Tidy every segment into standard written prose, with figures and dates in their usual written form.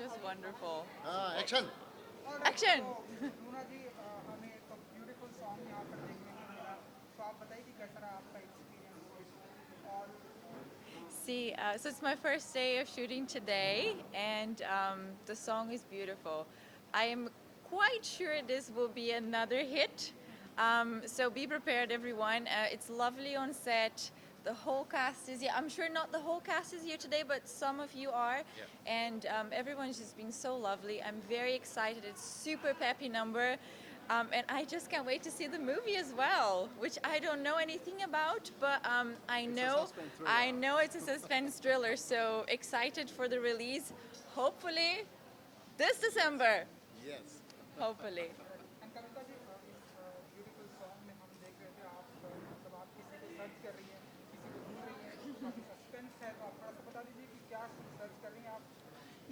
just wonderful. Action. Action! रूना जी हमें तो beautiful song यहाँ पर देखने को मिला, तो आप बताइए कि कैसा रहा आपका एक्सपीरियंस और See, so it's my first day of shooting today, and the song is beautiful. I am quite sure this will be another hit. So be prepared, everyone. It's lovely on set. The whole cast is here. I'm sure not the whole cast is here today, but some of you are. And everyone's just being so lovely. I'm very excited. It's super peppy number. And I just can't wait to see the movie as well, which I don't know anything about, but I know it's a suspense thriller. So excited for the release. Hopefully, this December. Yes. Hopefully. And Kavita ji इस beautiful song में हम देख रहे थे आप मतलब आप किसी को सर्च कर रही हैं, किसी को ढूंढ रही हैं, काफ़ी सस्पेंस है, तो आप थोड़ा सा बता दीजिए कि क्या सर्च कर रही हैं आप।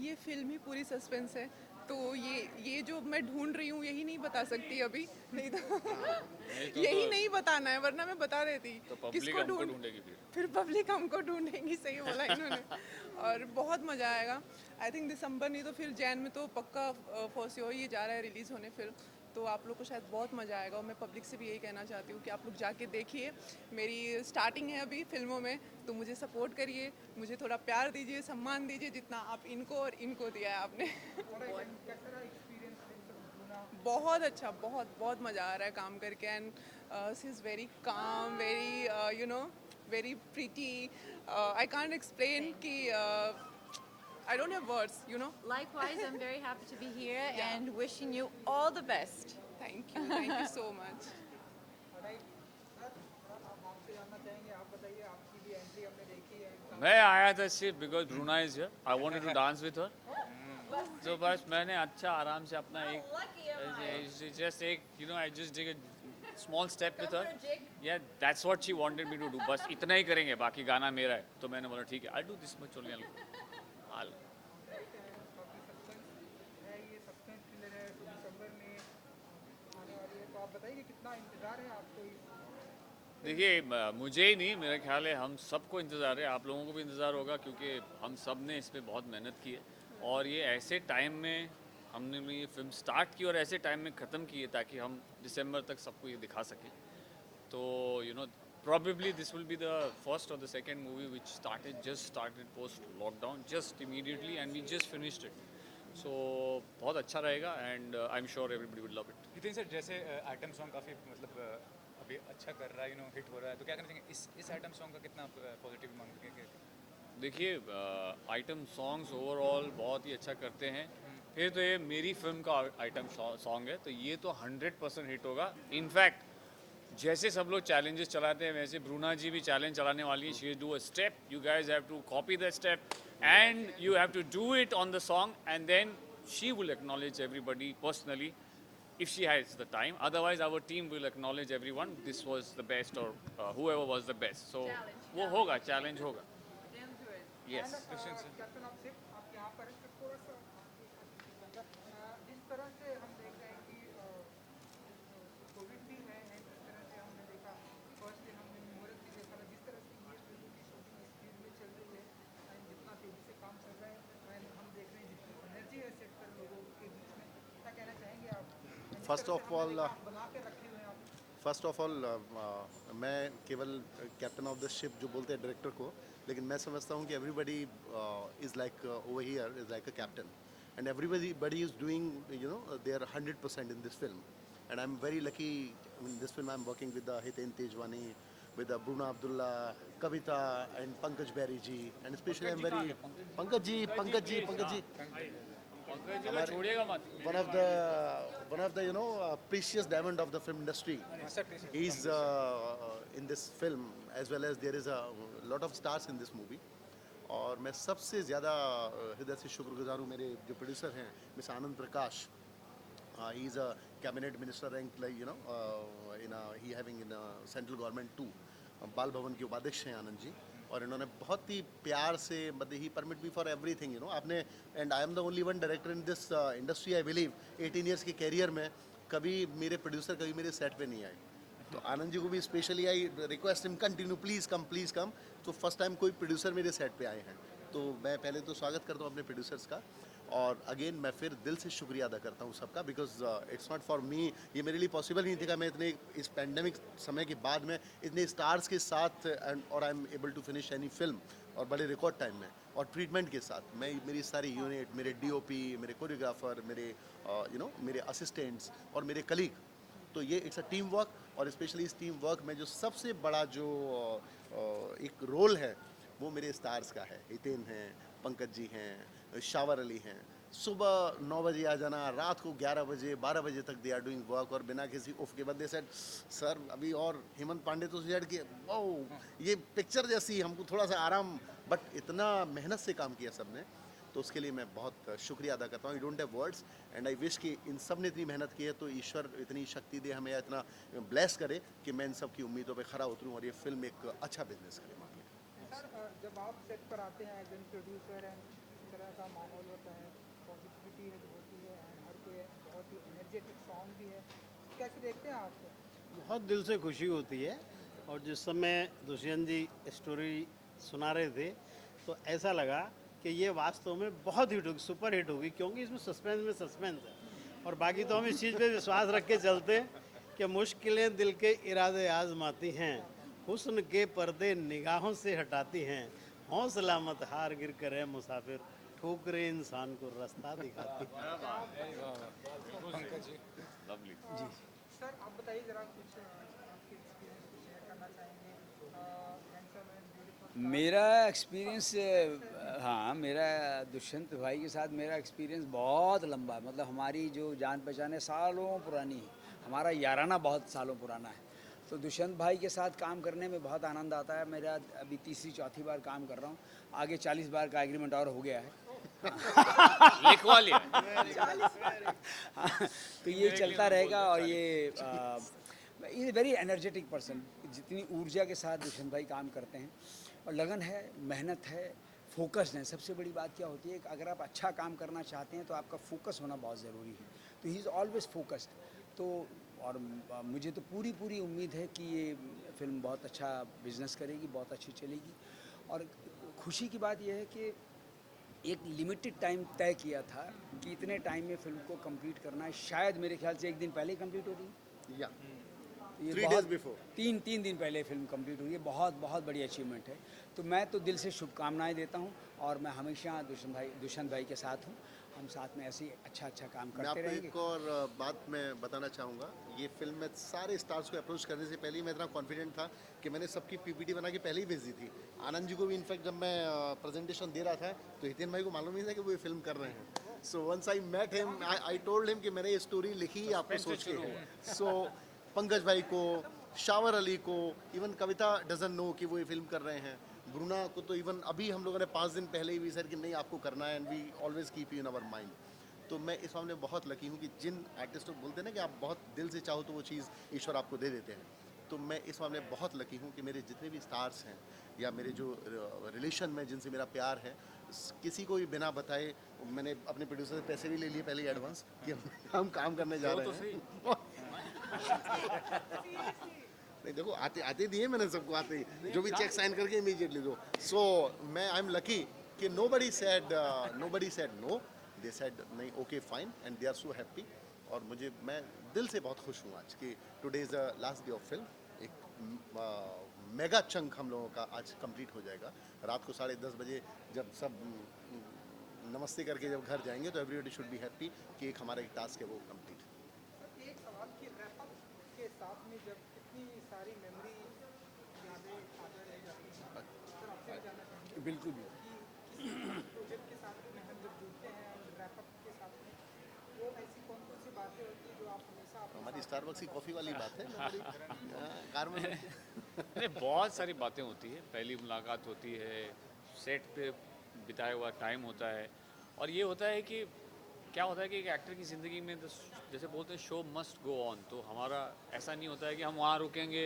ये फिल्म ही पूरी सस्पेंस है, तो ये जो मैं ढूंढ रही हूँ यही नहीं बता सकती अभी, नहीं तो यही नहीं बताना है, वरना मैं बता देती तो पब्लिक किसको हमको ढूंढ, ढूंढेगी फिर पब्लिक हमको ढूंढेगी, सही बोला इन्होंने। और बहुत मज़ा आएगा। आई थिंक दिसंबर नहीं तो फिर जैन में तो पक्का फर्स्ट ये जा रहा है रिलीज़ होने फिल्म, तो आप लोग को शायद बहुत मज़ा आएगा। और मैं पब्लिक से भी यही कहना चाहती हूँ कि आप लोग जाके देखिए। मेरी स्टार्टिंग है अभी फिल्मों में, तो मुझे सपोर्ट करिए, मुझे थोड़ा प्यार दीजिए, सम्मान दीजिए जितना आप इनको और इनको दिया है आपने। कैसा रहा एक्सपीरियंस रूना? बहुत अच्छा, बहुत बहुत मज़ा आ रहा है काम करके। And she is very calm, very very pretty. I can't explain कि I don't have words. Likewise, I'm very happy to be here Yeah. and wishing you all the best. Thank you so much. Right sir, आप आपसे जानना चाहेंगे, आप बताइए, आपकी भी entry हमने देखी है। मैं आया था सिर्फ because Bruna is here I wanted to dance with her तो बस मैंने अच्छा आराम से अपना एक जस्ट एक I just did a small step with her yeah that's what she wanted me to do बस इतना ही करेंगे बाकी गाना मेरा है तो मैंने बोला ठीक है I do this much only I काफ़ी सस्पेंस है, ये सस्पेंस थ्रिलर है, तो दिसंबर में आने वाली है, तो आप बताइए कि कितना इंतज़ार है आपको इस। देखिए मुझे ही नहीं मेरा ख्याल है हम सबको इंतज़ार है आप लोगों को भी इंतज़ार होगा क्योंकि हम सब ने इस पर बहुत मेहनत की है और ये ऐसे टाइम में हमने ये फिल्म स्टार्ट की और ऐसे टाइम में ख़त्म की है ताकि हम दिसंबर तक सबको ये दिखा सकें तो probably this will be the first or the second movie which just started post lockdown just immediately and we just finished it so बहुत अच्छा रहेगा and I'm sure everybody would love it Nitin sir जैसे item song काफ़ी मतलब अभी अच्छा कर रहा है हिट हो रहा है तो क्या कहना चाहेंगे इस आइटम सॉन्ग का कितना पॉजिटिव मांगेंगे? देखिए आइटम सॉन्ग्स ओवरऑल बहुत ही अच्छा करते हैं फिर तो ये मेरी फिल्म का आइटम सॉन्ग है तो ये तो 100% हिट होगा इनफैक्ट जैसे सब लोग चैलेंजेस चलाते हैं वैसे ब्रूना जी भी चैलेंज चलाने वाली है she do a step you guys have to copy the step and you have to do it on the song and then she will acknowledge everybody personally if she has the time otherwise our team will acknowledge everyone this was the best or whoever was the best so वो होगा challenge होगा yes captain आप सिर्फ आप यहाँ पर हैं, सिर्फ थोड़ा सा जिस तरह से हम देख रहे हैं कि कोविड भी है एंड जिस तरह से हमने देखा फर्स्ट डे हमने मुहूर्त भी देखा था, जिस तरह से ये फिल्म की शूटिंग स्पीड में चल रही है एंड जितना तेजी से काम चल रहा है एंड हम देख रहे हैं जितनी एनर्जी है सेट पर लोगों के बीच में, क्या कहना चाहेंगे आप? फर्स्ट ऑफ ऑल बना के रखे हुए हैं आप। फर्स्ट ऑफ ऑल मैं केवल कैप्टन ऑफ द शिप जो बोलते हैं डायरेक्टर को लेकिन मैं समझता हूँ कि everybody is like over here is like a captain and everybody is doing they are 100% in this film and I am very lucky in this film I am working with Hiten Tejwani with Bruna Abdullah, Kavita and Pankaj Berry ji and especially I'm very Pankaj ji छोड़िएगा मत one of the precious diamond of the film industry. He's in this film as well as there is a lot of stars in this movie. और मैं सबसे ज़्यादा हृदय से शुक्रगुजार हूँ मेरे जो प्रोड्यूसर हैं miss Anand Prakash. He is a cabinet minister rank like he having in central government too. बाल भवन के उपाध्यक्ष हैं आनंद जी और इन्होंने बहुत ही प्यार से मतलब ही परमिट मी फॉर एवरीथिंग आपने and I am the only one director in this industry I believe 18 years के कैरियर में कभी मेरे प्रोड्यूसर कभी मेरे सेट पे नहीं आए तो आनंद जी को भी specially I request him continue please कम तो फर्स्ट टाइम कोई प्रोड्यूसर मेरे सेट पे आए हैं तो मैं पहले तो स्वागत करता हूँ अपने प्रोड्यूसर्स का और अगेन मैं फिर दिल से शुक्रिया अदा करता हूँ सबका, because it's not for me, ये मेरे लिए पॉसिबल नहीं था। मैं इतने इस पैंडमिक समय के बाद में इतने स्टार्स के साथ एंड और I am able to finish any film और बड़े रिकॉर्ड टाइम में और ट्रीटमेंट के साथ। मैं मेरी सारी यूनिट, मेरे डीओपी, मेरे कोरियोग्राफर, मेरे मेरे असिस्टेंट्स और मेरे कलीग, तो ये इट्स अ टीम वर्क। और स्पेशली इस टीम वर्क में जो सबसे बड़ा जो एक रोल है वो मेरे स्टार्स का है। हितेन हैं, पंकज जी हैं, शावर अली हैं। सुबह 9 बजे आ जाना, रात को 11 बजे 12 बजे तक दे आर डूइंग वर्क और बिना किसी उफ के बाद दे सेड सर अभी और हेमंत पांडे तो सेड कि वाओ ये पिक्चर जैसी, हमको थोड़ा सा आराम, बट इतना मेहनत से काम किया सबने, तो उसके लिए मैं बहुत शुक्रिया अदा करता हूँ। आई don't have words and I wish कि इन सब ने इतनी मेहनत की है तो ईश्वर इतनी शक्ति दे हमें, या इतना ब्लेस करे कि मैं इन सब की उम्मीदों पे खरा उतरूँ और ये फिल्म एक अच्छा बिजनेस करे मार्केट। सर जब आप सेट पर आते हैं एज एन प्रोड्यूसर एंड इस तरह का माहौल होता है, पॉजिटिविटी होती है एंड हर कोई बहुत ही एनर्जेटिक सॉन्ग भी है, कैसे देखते हैं आप? बहुत दिल से खुशी होती है। और जिस समय दुष्यंत जी स्टोरी सुना रहे थे तो ऐसा लगा कि ये वास्तव में बहुत हिट होगी, सुपर हिट होगी, क्योंकि इसमें सस्पेंस है। और बाकी तो हम इस चीज़ पे विश्वास रख के चलते हैं कि मुश्किलें दिल के इरादे आजमाती हैं, हुस्न के पर्दे निगाहों से हटाती हैं, हौसला मत हार गिर कर है मुसाफिर, ठोकरे इंसान को रास्ता दिखाती हैं। पंकज जी लवली। सर आप बताइए जरा कुछ आपके एक्सपीरियंस कुछ शेयर करना चाहेंगे? Handsome and beautiful. मेरा एक्सपीरियंस, हाँ, मेरा दुष्यंत भाई के साथ मेरा एक्सपीरियंस बहुत लंबा है। मतलब हमारी जो जान पहचान है सालों पुरानी है, हमारा याराना बहुत सालों पुराना है। तो दुष्यंत भाई के साथ काम करने में बहुत आनंद आता है। मेरा अभी तीसरी चौथी बार काम कर रहा हूँ, आगे 40 बार का एग्रीमेंट और हो गया है। लिखवा लिया। तो ये चलता रहेगा। और ये इज़ वेरी एनर्जेटिक पर्सन। जितनी ऊर्जा के साथ दुष्यंत भाई काम करते हैं, और लगन है, मेहनत है, फोकस्ड है। सबसे बड़ी बात क्या होती है कि अगर आप अच्छा काम करना चाहते हैं तो आपका फोकस होना बहुत ज़रूरी है। तो ही इज़ ऑलवेज फोकस्ड। तो और मुझे तो पूरी उम्मीद है कि ये फिल्म बहुत अच्छा बिजनेस करेगी, बहुत अच्छी चलेगी। और खुशी की बात यह है कि एक लिमिटेड टाइम तय किया था कि इतने टाइम में फिल्म को कंप्लीट करना है। शायद मेरे ख्याल से एक दिन पहले ही कंप्लीट हो रही। या ये 3 days before. तीन दिन पहले फिल्म कंप्लीट हुई है। बहुत बड़ी अचीवमेंट है। तो मैं तो दिल से शुभकामनाएं देता हूं और मैं हमेशा दुष्यंत भाई के साथ हूं। हम साथ में ऐसे ही अच्छा काम मैं करते आपको रहेंगे। एक और बात मैं बताना चाहूँगा। ये फिल्म में सारे स्टार्स को अप्रोच करने से पहले ही मैं इतना कॉन्फिडेंट था कि मैंने सबकी पीपीटी बना के पहले ही भेज दी थी। आनंद जी को भी इनफैक्ट जब मैं प्रेजेंटेशन दे रहा था तो हितेन भाई को मालूम नहीं था कि वो ये फिल्म कर रहे हैं। So once I met him, I told him कि मैंने ये स्टोरी लिखी ही आपको सोच के है। सो पंकज भाई को, शावर अली को, इवन कविता डजन नो कि वो ये फिल्म कर रहे हैं। ब्रूना को तो इवन अभी हम लोगों ने 5 दिन पहले ही भी सर कि नहीं आपको करना है, and we always keep you in our mind. तो मैं इस मामले में बहुत लकी हूँ कि जिन आर्टिस्टों को बोलते हैं ना कि आप बहुत दिल से चाहो तो वो चीज़ ईश्वर आपको दे देते हैं। तो मैं इस मामले में बहुत लकी हूँ कि मेरे जितने भी स्टार्स हैं या मेरे जो रिलेशन में जिनसे मेरा प्यार है, किसी को भी बिना बताए मैंने अपने प्रोड्यूसर से पैसे भी ले लिए पहले एडवांस कि हम काम करने जा रहे हैं। नहीं देखो, आते दिए मैंने सबको, आते ही जो भी चेक साइन करके इमीडिएटली दो। सो मैं आई एम लकी कि nobody said no, they said नहीं okay fine and they are so happy. और मैं दिल से बहुत खुश हूँ आज कि today is the last day of film. एक मेगा चंक हम लोगों का आज कंप्लीट हो जाएगा। रात को 10:30 बजे जब सब नमस्ते करके जब घर जाएंगे तो एवरीबॉडी शुड बी हैप्पी कि एक हमारा एक टास्क है वो कंप्लीट। सर एक सवाल की रैपअप के साथ में जब इतनी सारी मेमोरी यादें ताज़ा रह जाती हैं, सर आपसे भी जानना चाहेंगे बिल्कुल कि किसी प्रोजेक्ट के साथ में हम जब जुड़ते हैं रैपअप के साथ में, वो ऐसी कौन सी बातें होती हैं जो आप हमेशा अपने हमारी स्टारबक्स की कॉफ़ी वाली बात है ना, कार में नहीं, बहुत सारी बातें होती है। पहली मुलाकात होती है, सेट पे बिताया हुआ टाइम होता है। और ये होता है कि क्या होता है कि एक एक्टर की ज़िंदगी में जैसे बोलते हैं शो मस्ट गो ऑन। तो हमारा ऐसा नहीं होता है कि हम वहाँ रुकेंगे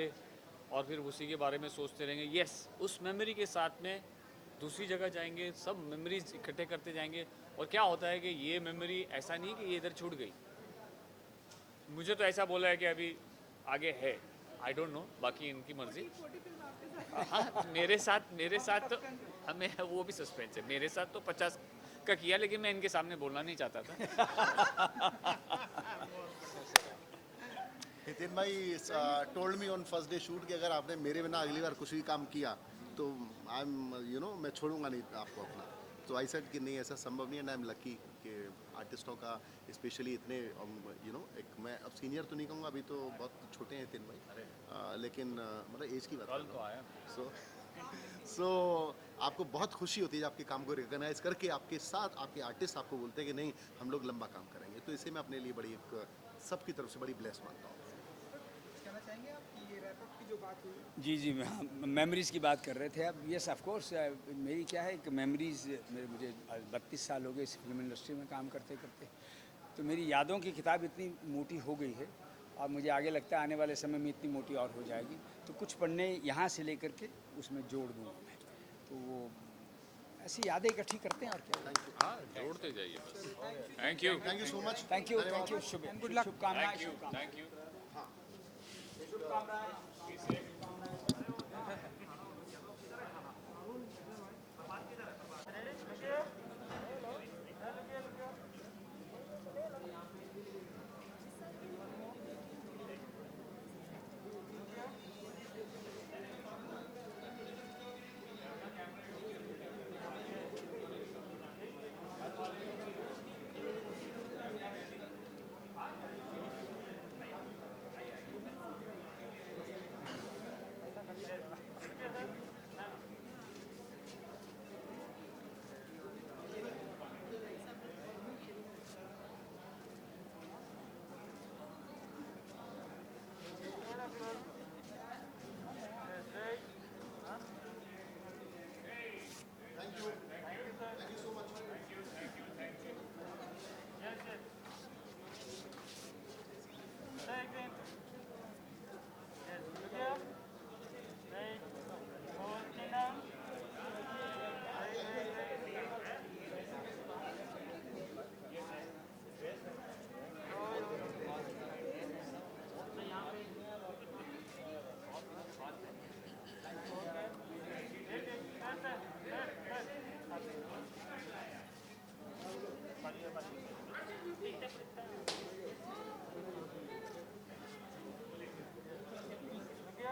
और फिर उसी के बारे में सोचते रहेंगे। यस, उस मेमोरी के साथ में दूसरी जगह जाएंगे, सब मेमोरीज इकट्ठे करते जाएंगे। और क्या होता है कि ये मेमोरी ऐसा नहीं कि ये इधर छूट गई। मुझे तो ऐसा बोला है कि अभी आगे है, आई डोंट नो, बाकी इनकी मर्जी। हाँ, मेरे साथ तो हमें वो भी सस्पेंस है। मेरे साथ तो का किया, लेकिन मैं इनके सामने बोलना नहीं चाहता था। नितिन भाई told me on first day shoot कि अगर आपने मेरे बिना अगली बार कुछ भी काम किया तो आई एम मैं छोड़ूंगा नहीं आपको अपना। तो आई सेड कि नहीं, ऐसा संभव नहीं है, एंड आई एम लकी कि आर्टिस्टों का स्पेशली इतने एक मैं अब सीनियर तो नहीं कहूँगा, अभी तो बहुत छोटे हैं नितिन भाई, लेकिन मतलब एज की बात कल तो आया। सो आपको बहुत खुशी होती है जब आपके काम को रिकॉग्नाइज करके आपके साथ आपके आर्टिस्ट आपको बोलते हैं कि नहीं हम लोग लंबा काम करेंगे। तो इसे मैं अपने लिए बड़ी एक सबकी तरफ से बड़ी ब्लेस मानता हूँ। कहना चाहेंगे आप कि ये रैप अप की जो बात हुई जी जी, मेमोरीज़ की बात कर रहे थे अब। यस ऑफ कोर्स, मेरी क्या है कि मेमोरीज़, मुझे 32 साल हो गए इस फिल्म इंडस्ट्री में काम करते करते, तो मेरी यादों की किताब इतनी मोटी हो गई है और मुझे आगे लगता है आने वाले समय में इतनी मोटी और हो जाएगी। तो कुछ पन्ने यहाँ से लेकर के उसमें जोड़ दूँगा मैं, तो वो ऐसी यादें इकट्ठी करते हैं और क्या। हाँ, जोड़ते जाइए बस। Thank you. Thank you so much. Thank you, शुभकामनाएं। Thank you. Thank you.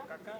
काका